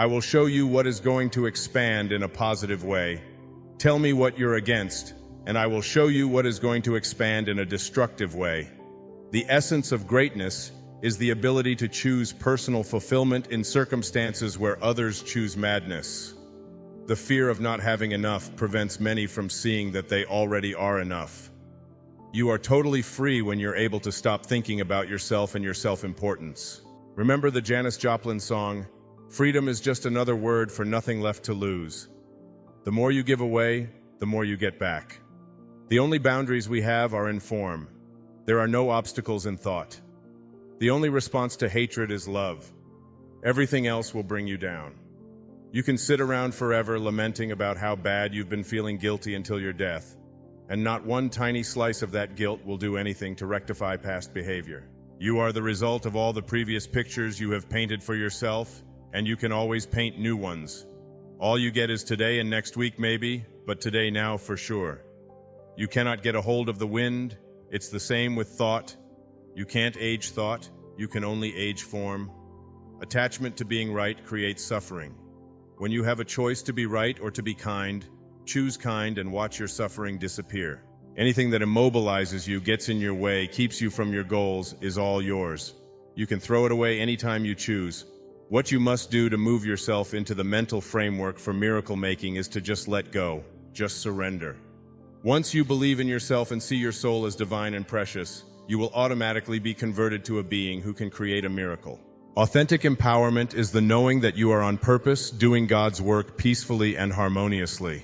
I will show you what is going to expand in a positive way. Tell me what you're against, and I will show you what is going to expand in a destructive way. The essence of greatness is the ability to choose personal fulfillment in circumstances where others choose madness. The fear of not having enough prevents many from seeing that they already are enough. You are totally free when you're able to stop thinking about yourself and your self-importance. Remember the Janis Joplin song, "Freedom is just another word for nothing left to lose." The more you give away, the more you get back. The only boundaries we have are in form. There are no obstacles in thought. The only response to hatred is love. Everything else will bring you down. You can sit around forever lamenting about how bad you've been feeling guilty until your death, and not one tiny slice of that guilt will do anything to rectify past behavior. You are the result of all the previous pictures you have painted for yourself, and you can always paint new ones. All you get is today and next week maybe, but today now for sure. You cannot get a hold of the wind. It's the same with thought. You can't age thought, you can only age form. Attachment to being right creates suffering. When you have a choice to be right or to be kind, choose kind and watch your suffering disappear. Anything that immobilizes you, gets in your way, keeps you from your goals, is all yours. You can throw it away anytime you choose. What you must do to move yourself into the mental framework for miracle making is to just let go, just surrender. Once you believe in yourself and see your soul as divine and precious, you will automatically be converted to a being who can create a miracle. Authentic empowerment is the knowing that you are on purpose, doing God's work peacefully and harmoniously.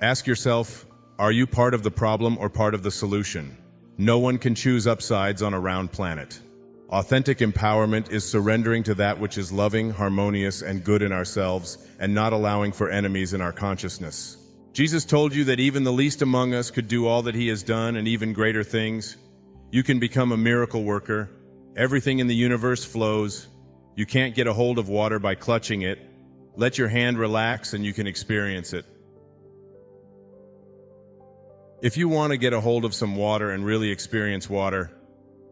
Ask yourself, are you part of the problem or part of the solution? No one can choose upsides on a round planet. Authentic empowerment is surrendering to that which is loving, harmonious, and good in ourselves, and not allowing for enemies in our consciousness. Jesus told you that even the least among us could do all that he has done and even greater things. You can become a miracle worker. Everything in the universe flows. You can't get a hold of water by clutching it. Let your hand relax and you can experience it. If you want to get a hold of some water and really experience water,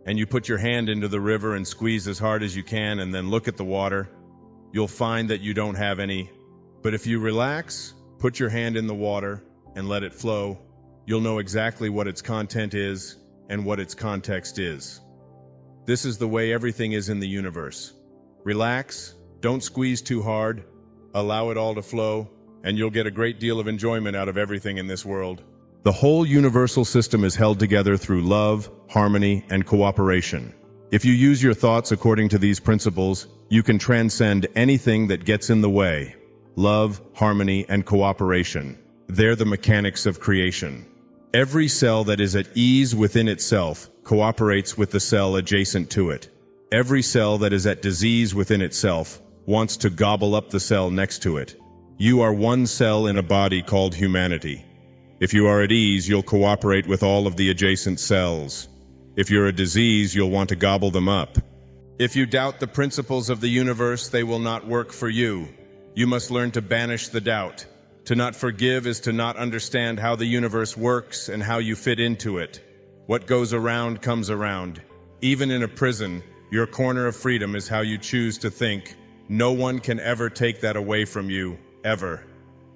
and you put your hand into the river and squeeze as hard as you can and then look at the water, you'll find that you don't have any. But if you relax, put your hand in the water and let it flow, you'll know exactly what its content is and what its context is. This is the way everything is in the universe. Relax, don't squeeze too hard, allow it all to flow, and you'll get a great deal of enjoyment out of everything in this world. The whole universal system is held together through love, harmony, and cooperation. If you use your thoughts according to these principles, you can transcend anything that gets in the way. Love, harmony, and cooperation. They're the mechanics of creation. Every cell that is at ease within itself cooperates with the cell adjacent to it. Every cell that is at disease within itself wants to gobble up the cell next to it. You are one cell in a body called humanity. If you are at ease, you'll cooperate with all of the adjacent cells. If you're a disease, you'll want to gobble them up. If you doubt the principles of the universe, they will not work for you. You must learn to banish the doubt. To not forgive is to not understand how the universe works and how you fit into it. What goes around comes around. Even in a prison, your corner of freedom is how you choose to think. No one can ever take that away from you, ever.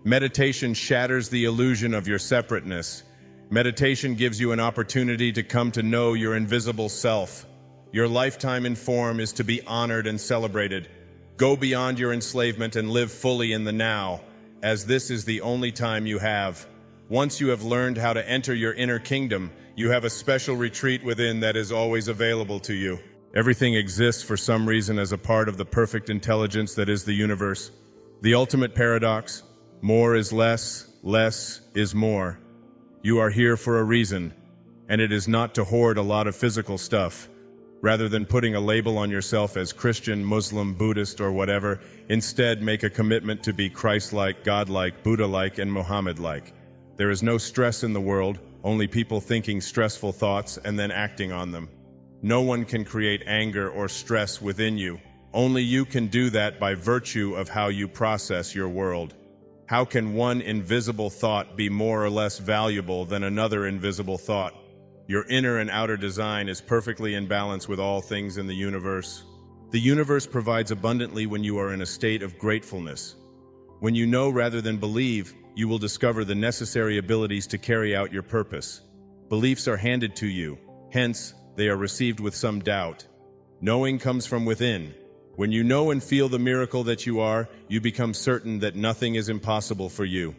Meditation shatters the illusion of your separateness. Meditation gives you an opportunity to come to know your invisible self. Your lifetime in form is to be honored and celebrated. Go beyond your enslavement and live fully in the now, as this is the only time you have. Once you have learned how to enter your inner kingdom, you have a special retreat within that is always available to you. Everything exists for some reason as a part of the perfect intelligence that is the universe. The ultimate paradox: more is less, less is more. You are here for a reason, and it is not to hoard a lot of physical stuff. Rather than putting a label on yourself as Christian, Muslim, Buddhist, or whatever, instead make a commitment to be Christ-like, God-like, Buddha-like, and Muhammad-like. There is no stress in the world, only people thinking stressful thoughts and then acting on them. No one can create anger or stress within you. Only you can do that by virtue of how you process your world. How can one invisible thought be more or less valuable than another invisible thought? Your inner and outer design is perfectly in balance with all things in the universe. The universe provides abundantly when you are in a state of gratefulness. When you know rather than believe, you will discover the necessary abilities to carry out your purpose. Beliefs are handed to you, hence, they are received with some doubt. Knowing comes from within. When you know and feel the miracle that you are, you become certain that nothing is impossible for you.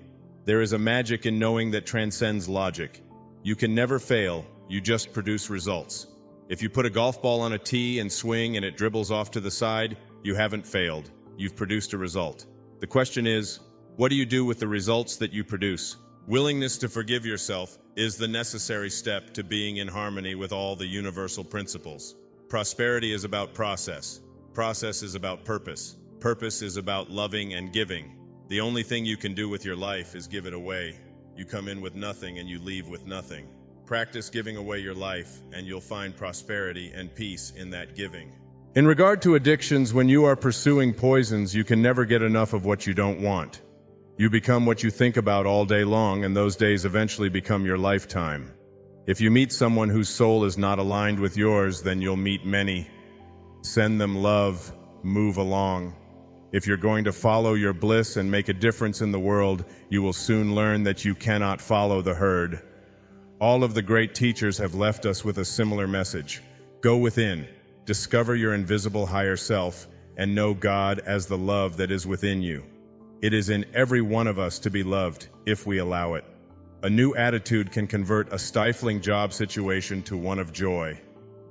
There is a magic in knowing that transcends logic. You can never fail, you just produce results. If you put a golf ball on a tee and swing and it dribbles off to the side, you haven't failed. You've produced a result. The question is, what do you do with the results that you produce? Willingness to forgive yourself is the necessary step to being in harmony with all the universal principles. Prosperity is about process. Process is about purpose. Purpose is about loving and giving. The only thing you can do with your life is give it away. You come in with nothing and you leave with nothing. Practice giving away your life, and you'll find prosperity and peace in that giving. In regard to addictions, when you are pursuing poisons, you can never get enough of what you don't want. You become what you think about all day long, and those days eventually become your lifetime. If you meet someone whose soul is not aligned with yours, then you'll meet many. Send them love, move along. If you're going to follow your bliss and make a difference in the world, you will soon learn that you cannot follow the herd. All of the great teachers have left us with a similar message. Go within, discover your invisible higher self, and know God as the love that is within you. It is in every one of us to be loved, if we allow it. A new attitude can convert a stifling job situation to one of joy.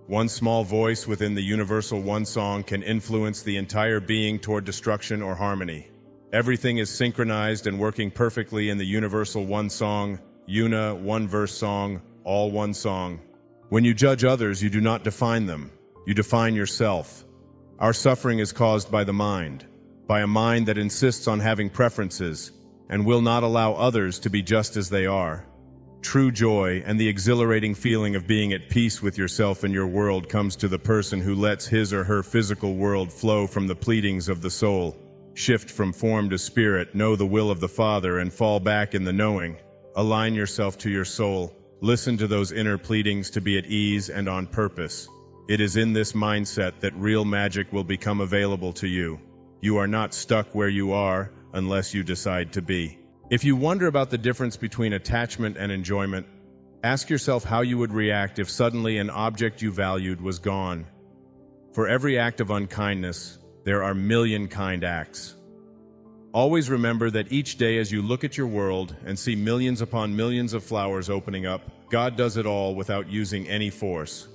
One small voice within the universal one song can influence the entire being toward destruction or harmony. Everything is synchronized and working perfectly in the universal one song, Una, one verse song, all one song. When you judge others, you do not define them. You define yourself. Our suffering is caused by the mind, by a mind that insists on having preferences and will not allow others to be just as they are. True joy and the exhilarating feeling of being at peace with yourself and your world comes to the person who lets his or her physical world flow from the pleadings of the soul. Shift from form to spirit, know the will of the Father, and fall back in the knowing. Align yourself to your soul. Listen to those inner pleadings to be at ease and on purpose. It is in this mindset that real magic will become available to you. You are not stuck where you are unless you decide to be. If you wonder about the difference between attachment and enjoyment, ask yourself how you would react if suddenly an object you valued was gone. For every act of unkindness, there are million kind acts. Always remember that each day as you look at your world and see millions upon millions of flowers opening up, God does it all without using any force.